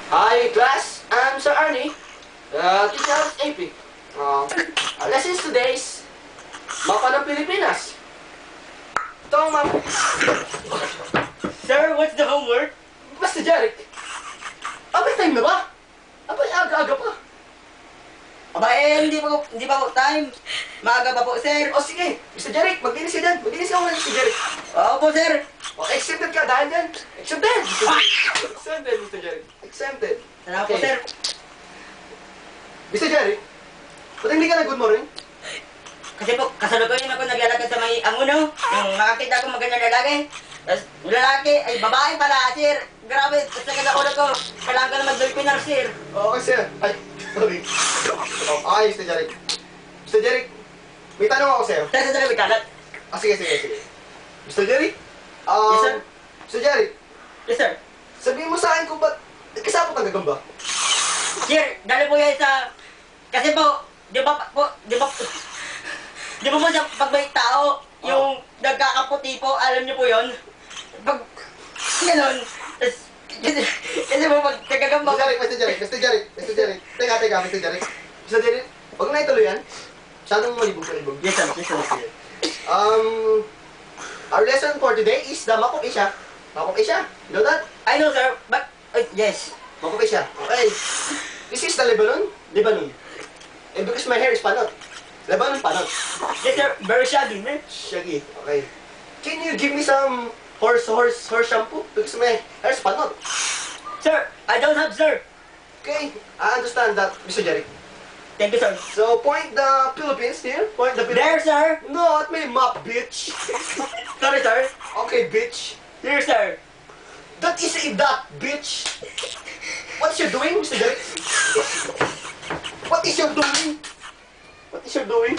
Hi class, I'm Sir Arnie, teacher of AP. Our lessons today is Mapa ng Pilipinas. Ito ang map. Sir, what's the homework? Basta Jeric. Abay time na ba? Abay aga-aga pa. Aba hindi pa po time. Maaga pa po, sir. O sige, Mr. Jeric, maglinis ka dyan. Maglinis ka muna, Mr. Jeric. Opo, sir. O, exempted ka dahil dyan. Exempted! Exempted, Mr. Jeric. Exempted. Salamat po, sir. Mr. Jeric, ba't hindi ka na good morning? Kasi po, kasalukuyan ako naglalakad sa may Anguno. Yung makakita ko magandang lalaki. Tapos, yung lalaki, ay babae pala, sir. Grabe, sa kagakulog ko. Kailangan ko na mag-dolpinar, sir. Okay, sir. Ay, sorry. Okay, Mr. Jeric. Mr. Jeric, may tanong ako sa'yo. Sir, sa may kalat. Sige. Mr. Jeric? Yes, sir. Mr. Jeric, Yes, sir. sabihin mo sa akin kung ba't kasama kang gagamba? Sir, dali po yan sa... Kasi po, di ba po sa pag may tao, yung nagkakaputi po, alam niyo po yun? Pag, gano'n, kasi po pag nagkagamba ko. Mr. Jeric. Teka, Mr. Jeric. Mr. Jeric, huwag na ituloy yan. Masyadong malibog. Yes, sir. Our lesson for today is the Makop Isha. Makop Isha, you know that? I know, sir, but, yes. Makop Isha. Okay. This is the Lebanon. And because my hair is panot. Lebanon panot. Yes, sir, very shaggy, man. Shaggy. Okay. Can you give me some horse shampoo? Because my hair is panot. Sir, I don't have, sir. Okay. I understand that, Mr. Jeric. Thank you, sir. So, point the Philippines here. Point the Philippines. There, sir. No, at may map, bitch. Sorry, sir. Okay, bitch. Here, sir. That is a dot, bitch. What is you doing, Mr. Jeric? What is you doing?